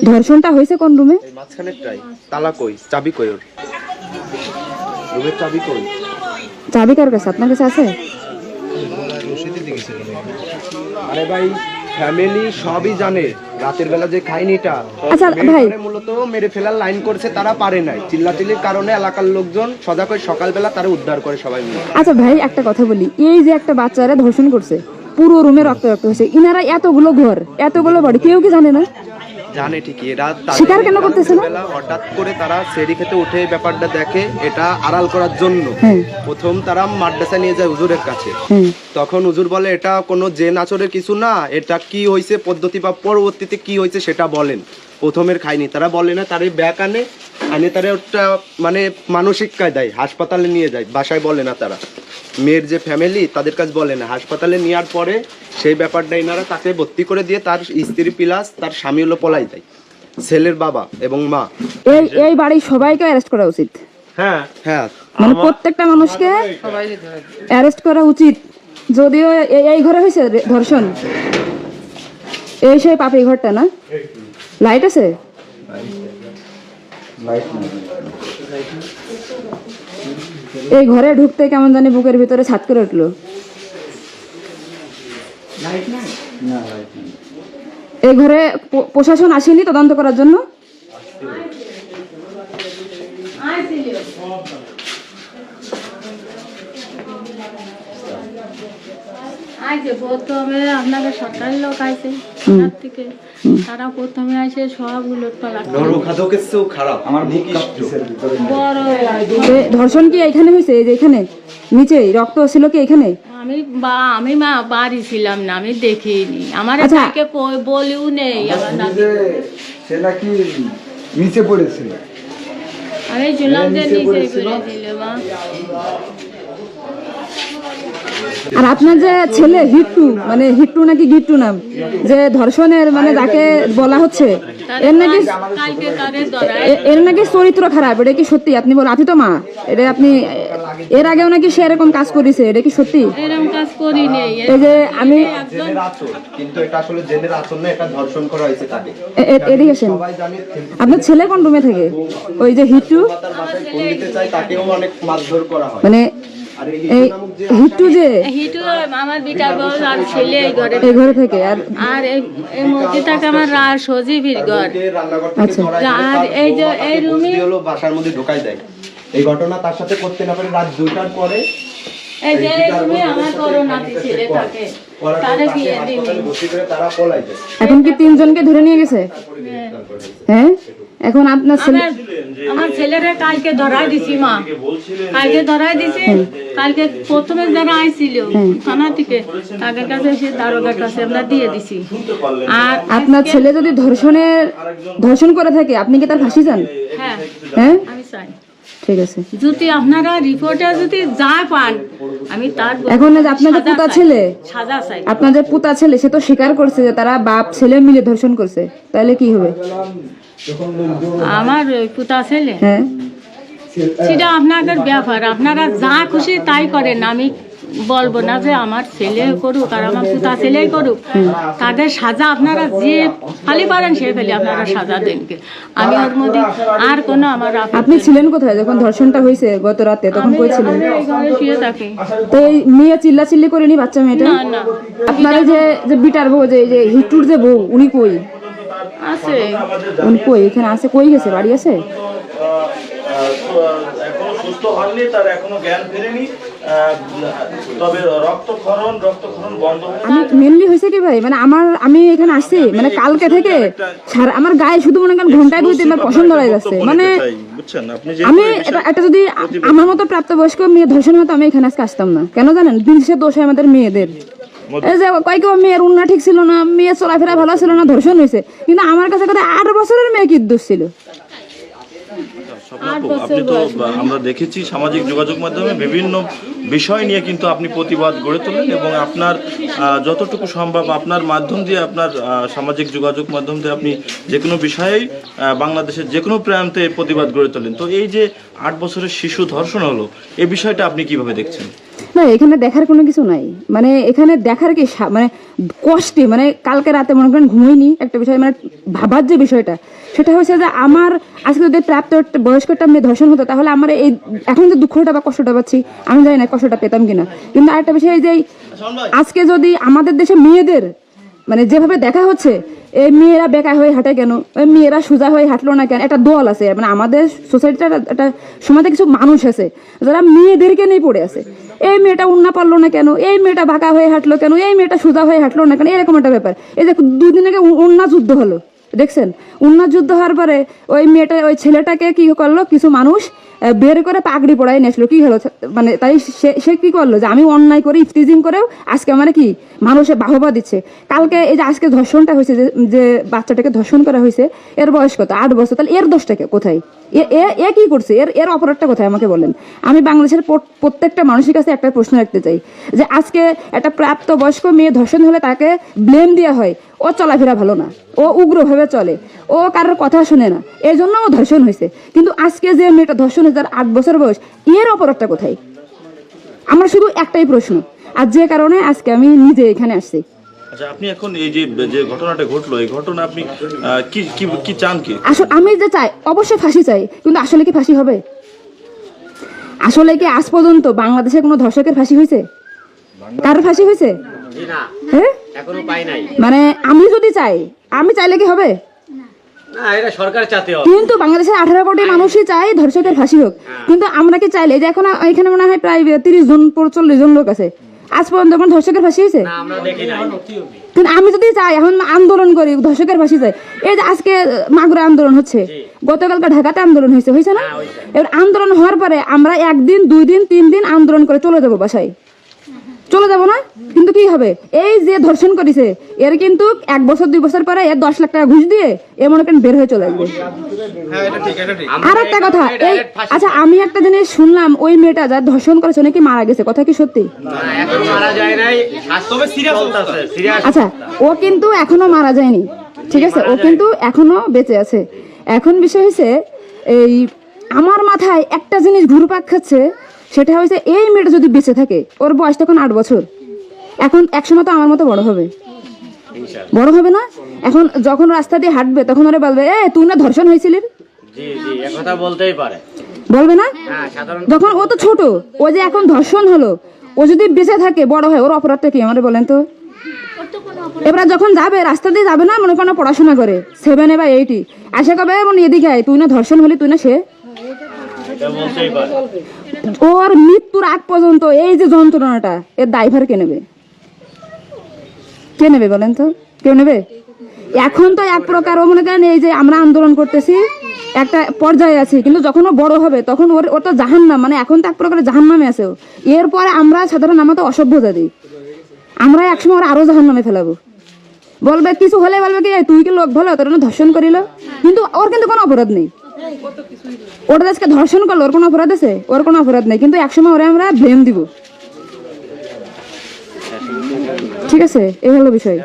ধর্ষণটা হয়েছে কোন রুমে? এই মাঝখানেরটাই। তালা কই, চাবি কই ওর? রুমের চাবি কই? চাবি কার কাছে? আপনার কাছে আছে? আরে ভাই ফ্যামিলি সবই জানে রাতের বেলা যে খাইনিটা। আচ্ছা ভাই, মূলত মেরে ফেলার লাইন করছে, তারা পারে নাই, চিল্লাচিল্লির কারণে এলাকার লোকজন সজাগ হয়ে সকালবেলা তারা উদ্ধার করে সবাই মিলে। আচ্ছা ভাই একটা কথা বলি, এই যে একটা বাচ্চারা ধর্ষণ করছে, পুরো রুমে রক্ত রক্ত হয়েছে, ইনারা এতগুলো ঘর এতগুলো বাড়ি, কেউ কি জানে না? জানে ঠিকই, এরা স্বীকার কেন করতেছে না? হঠাৎ করে তারা সেরি খেতে উঠে ব্যাপারটা দেখে, এটা আড়াল করার জন্য প্রথম তারা মাদ্রাসা নিয়ে যায় হুজুরের কাছে। তখন হুজুর বলে এটা কোনো জেন আচরের কিছু না, এটা কি হয়েছে পদ্ধতি বা পরবর্তীতে কি হয়েছে সেটা বলেন। প্রথমের খায়নি, তারা বলে না, তার ব্যাগ আনে তারা ওটা মানে মানসিক কায়দায় হাসপাতালে নিয়ে যায়, বাসায় বলে না। তারা মেয়ের যে ফ্যামিলি তাদের কাছে বলে না, হাসপাতালে নেওয়ার পরে সেই ব্যাপারটা এনারা তাকে ভর্তি করে দিয়ে তার স্ত্রী প্লাস তার স্বামী হলো পলাই দেয়, ছেলের বাবা এবং মা। এই বাড়ির সবাইকে অ্যারেস্ট করা উচিত। হ্যাঁ হ্যাঁ, মানে প্রত্যেকটা মানুষকে অ্যারেস্ট করা উচিত। যদিও এই ঘরে হয়েছে ধর্ষণ, এই সেই পাপড়ি ঘরটা না? লাইট আছে? এই ঘরে ঢুকতে কেমন জানি বুকের ভিতরে ছাদ করে উঠলো। এই ঘরে প্রশাসন আসেনি তদন্ত করার জন্য? প্রথমে আপনাদের সরকারি লোক আইছে থেকে, তারা প্রথমে আসে সবগুলো ধর্ষণ কি এখানে হয়েছে? এই যে এখানে নিচে রক্ত ছিল কি এখানে? আমি মা বাড়ি ছিলাম না, আমি দেখিনি, আমার তাকে বলিও নেই। আমার সে নাকি নিচে পড়েছিল, আমি শুনলাম যে নিচে করে দিল মা। আর আপনার যে ছেলে হিট্টু, মানে হিট্টু নাকি গিট্টু নাম, যে ধর্ষণের মানে যাকে বলা হচ্ছে, এর নাকি চরিত্র খারাপ, এটা কি সত্যি? আপনি বলেন, আপনি তো মা, এটা আপনি এর আগেও নাকি সে এরকম কাজ করেছে, এটা কি সত্যি? এরকম কাজ করি নেই। এই যে আমি কিন্তু এটা আসলে জেনের আচরণ না, এটা ধর্ষণ করা হয়েছে তাকে। এদিকে আসেন। আপনার ছেলে কোন রুমে থাকে? ওই যে হিট্টু, তাকেও অনেক মারধর করা হয়। মানে এই হিট্টু যে আমার বিটা বউ আর ছেলে এই ঘরে থেকে, আর এই মধ্যে আমার সজীবীর ঘর। আর এই যে এই রুমে হলো বাসার মধ্যে ঢোকাই দেয়। এই ঘটনা তার সাথে করতে না পারে রাত 2টার পরে। এই যে রুমে আমার করোনাতে ছেলে থাকে, তারে বিয়ে দিই। এখন কি 3 জনকে ধরে নিয়ে গেছে? হ্যাঁ, এখন আপনার আমার ছেলেরে কালকে ধরাই দিছি মা, কালকে ধরাই দিছি। কালকে প্রথমে যারা আইছিল থানা থেকে, তাদের কাছে এসে দারোগার কাছে আমরা দিয়ে দিছি। আর আপনার ছেলে যদি ধর্ষণ করে থাকে, আপনি কি তার ফাঁসি চান? হ্যাঁ হ্যাঁ, আমি চাই। ঠিক আছে, যদি আপনারা রিপোর্টে যদি যা পান, আমি তার এখন আপনার যে পুতা ছেলে, সাজা চাই। আপনার যে পুতা ছেলে, সে তো স্বীকার করছে যে তারা বাপ ছেলে মিলে ধর্ষণ করছে, তাহলে কি হবে? আমার পুতা ছেলে, হ্যাঁ, সেটা আপনাদের ব্যাপার, আপনারা যা খুশি তাই করেন। আমি বলবো না যে আমার ছেলে করুক আর আমার পুতা ছেলেই করুক, তাদের সাজা আপনারা যে খালি পারেন সে ফেলে আপনারা সাজা দেন। আমি ওর মধ্যে আর কোনো আমার। আপনি ছিলেন কোথায় যখন ধর্ষণটা হয়েছে গত রাতে? তখন কই ছিলেন? শুয়ে থাকি। তো এই মেয়ে চিল্লাচিল্লি করেনি বাচ্চা মেয়েটা? না। আপনার যে বিটার বউ, যে হিট্টুর যে বউ, উনি কই আছে? উনি কই? এখানে আছে? কই গেছে? বাড়ি আছে? এখনো সুস্থ হয়নি, তার এখনো জ্ঞান ফেরেনি, তবে রক্তক্ষরণ বন্ধ। আমি মেনলি হয়েছে কি ভাই, মানে আমি এখানে আসছি, মানে কালকে থেকে আমার গায়ে শুধু মনে করেন ঘন্টায় 2-3 বার পছন্দ হয়ে যাচ্ছে। মানে আমি এটা যদি আমার মতো প্রাপ্তবয়স্ক মেয়ে ধর্ষণ হতো, আমি এখানে আজকে আসতাম না। কেন জানেন? দিনশেষে দোষ হয় আমাদের মেয়েদের। এই যে কয়েক মেয়ের উন্না ঠিক ছিল না, মেয়ে চলাফেরা ভালো ছিল না, ধর্ষণ হয়েছে। কিন্তু আমার কাছে কথা 8 বছরের মেয়ে কি দোষ ছিল? আপনি তো আমরা দেখেছি সামাজিক যোগাযোগ মাধ্যমে বিভিন্ন বিষয় নিয়ে কিন্তু আপনি প্রতিবাদ গড়ে তোলেন, এবং আপনার যতটুকু সম্ভব আপনার মাধ্যম দিয়ে, আপনার সামাজিক যোগাযোগ মাধ্যম দিয়ে আপনি যে কোনো বিষয়েই বাংলাদেশের যে কোনো প্রান্তে প্রতিবাদ গড়ে তোলেন। তো এই যে 8 বছরের শিশু ধর্ষণ হলো, এই বিষয়টা আপনি কিভাবে দেখছেন? না এখানে দেখার কোনো কিছু নাই, মানে এখানে দেখার কি মানে কষ্টে, মানে কালকে রাতে মনে করেন ঘুমাইনি একটা বিষয়, মানে ভাবার যে বিষয়টা সেটা হচ্ছে যে আমার আজকে যদি প্রাপ্ত বয়স্ক একটা মেয়ে ধর্ষণ হতো তাহলে আমার এই এখন যে দুঃখটা বা কষ্টটা পাচ্ছি আমি জানি না কষ্টটা পেতাম কিনা। কিন্তু আরেকটা বিষয় যে আজকে যদি আমাদের দেশে মেয়েদের মানে যেভাবে দেখা হচ্ছে এই মেয়েরা বেকার হয়ে হাঁটে কেন, ওই মেয়েরা সোজা হয়ে হাঁটলো না কেন, একটা দল আছে মানে আমাদের সোসাইটির একটা সমাজে কিছু মানুষ আছে যারা মেয়েদেরকে নিয়ে পড়ে আছে। এই মেয়েটা উন্না পারলো না কেন, এই মেয়েটা বাঁকা হয়ে হাঁটলো কেন, এই মেয়েটা সোজা হয়ে হাঁটলো না কেন, এরকম একটা ব্যাপার। এই যে দুদিন আগে উন্না যুদ্ধ হলো দেখছেন, উন্না যুদ্ধ হওয়ার পরে ওই মেয়েটা ওই ছেলেটাকে কি করলো কিছু মানুষ বের করে পাগড়ি পড়াই নিয়েছিল, কি হলো মানে তাই সে কি করলো যে আমি অন্যায় করে ইফতিজিং করেও আজকে আমার কি মানুষের বাহবা দিচ্ছে। কালকে এই যে আজকে ধর্ষণটা হয়েছে যে বাচ্চাটাকে ধর্ষণ করা হয়েছে এর বয়স কত 8 বছর, তাহলে এর দোষটাকে কোথায়, এ কি করছে, এর অপরাধটা কোথায় আমাকে বলেন। আমি বাংলাদেশের প্রত্যেকটা মানুষের কাছে একটা প্রশ্ন রাখতে চাই যে আজকে একটা প্রাপ্ত বয়স্ক মেয়ে ধর্ষণ হলে তাকে ব্লেম দেওয়া হয়, ও চলাফেরা ভালো না, ও উগ্রভাবে চলে, ও কারোর কথা শুনে না, এই জন্য ও ধর্ষণ হয়েছে। কিন্তু আজকে যে মেয়েটা ধর্ষণ হয়েছে 8 বছর বয়স, এর অপরাধটা কোথায়? আমার শুধু একটাই প্রশ্ন, আর যে কারণে আজকে আমি নিজে এখানে আসছি। আচ্ছা আপনি এখন এই যে ঘটনাটা ঘটলো এই ঘটনা আপনি কি কি কি চান কি? আসলে আমি যে চাই অবশ্যই ফাঁসি চাই, কিন্তু আসলে কি ফাঁসি হবে? আসলে কি আজ পর্যন্ত বাংলাদেশে কোনো ধর্ষকের ফাঁসি হয়েছে? কারোর ফাঁসি হয়েছে? হ্যাঁ এখনো পাই নাই। মানে আমি যদি চাই, আমি চাইলে কি হবে? না এটা সরকার চাতে হবে। কিন্তু বাংলাদেশের 18 কোটি মানুষই চাই ধর্ষকের ফাঁসি হোক, কিন্তু আমরা কি চাইলে যে এখন এখানে মনে হয় প্রায় 30 জন 40 জন লোক আছে, আজ পর্যন্ত কোনো ধর্ষকের ফাঁসি হয়েছে? না আমরা দেখি নাই। কিন্তু আমি যদি চাই এখন আন্দোলন করি ধর্ষকের ফাঁসি চাই, এই যে আজকে মাগুরা আন্দোলন হচ্ছে, গতকালকে ঢাকাতে আন্দোলন হয়েছে না? এবার আন্দোলন হওয়ার পরে আমরা 1 দিন 2 দিন 3 দিন আন্দোলন করে চলে যাবো বাসায়, চলে যাবো না? কিন্তু কি হবে, এই যে ধর্ষণ করেছে এর কিন্তু 1 বছর 2 বছর পরে এর 10 লাখ টাকা ঘুষ দিয়ে এ মনে করেন বের হয়ে চলে আসবে। আর একটা কথা, এই আচ্ছা আমি একটা জিনিস শুনলাম ওই মেয়েটা যা ধর্ষণ করেছে নাকি মারা গেছে, কথা কি সত্যি? এখনো মারা যায় নাই, তবে সিরিয়াস চলতেছে, সিরিয়াস। আচ্ছা ও কিন্তু এখনো মারা যায়নি, ঠিক আছে, ও কিন্তু এখনো বেঁচে আছে। এখন বিষয় হচ্ছে এই আমার মাথায় একটা জিনিস ঘুরপাক খাচ্ছে, সেটা হচ্ছে এই মেয়েটা যদি বেঁচে থাকে, ওর বয়স তখন 8 বছর, এখন একসময় তো আমার মতো বড় হবে, বড় হবে না? এখন যখন রাস্তা দিয়ে হাঁটবে তখন ওরা বলবে এ তুই না ধর্ষণ হয়েছিলি, জি জি একথা বলতেই পারে, বলবে না? হ্যাঁ সাধারণ। যখন ও তো ছোট, ও যে এখন ধর্ষণ হলো, ও যদি বেঁচে থাকে বড় হয় ওর অপরাধটা কি আমাদের বলেন তো? এবার যখন যাবে রাস্তা দিয়ে যাবে না মনে কোনো পড়াশোনা করে 7 বা 8 আসে কবে মানে এদিকে আয়, তুই না ধর্ষণ হলি, তুই না সে, এটা বলতেই পারে। ওর মৃত্যুর আগ পর্যন্ত এই যে যন্ত্রণাটা এর দায়ভার কে নেবে? কে নেবে বলেন তো, কেউ নেবে? এখন তো এক প্রকার ও মনে করেন এই যে আমরা আন্দোলন করতেছি একটা পর্যায়ে আছি, কিন্তু যখন ও বড় হবে তখন ওর তো জাহান্নাম, মানে এখন তো এক প্রকারের জাহান্নামে আছে ও। এরপরে আমরা সাধারণ আমরা তো অসভ্য জাতি, আমরা একসময় ওর আরো জাহান্নামে ফেলাবো, বলবে কিছু হলে বলবে কি তুই কি লোক ভালো তোর না ধর্ষণ করিল, কিন্তু ওর কিন্তু কোনো অপরাধ নেই, ওটা আজকে ধর্ষণ করলো ওর কোনো অপরাধ আছে? ওর কোনো অপরাধ নেই, কিন্তু একসময় ওরা আমরা ব্লেম দিব। ঠিক আছে, এই হলো বিষয়।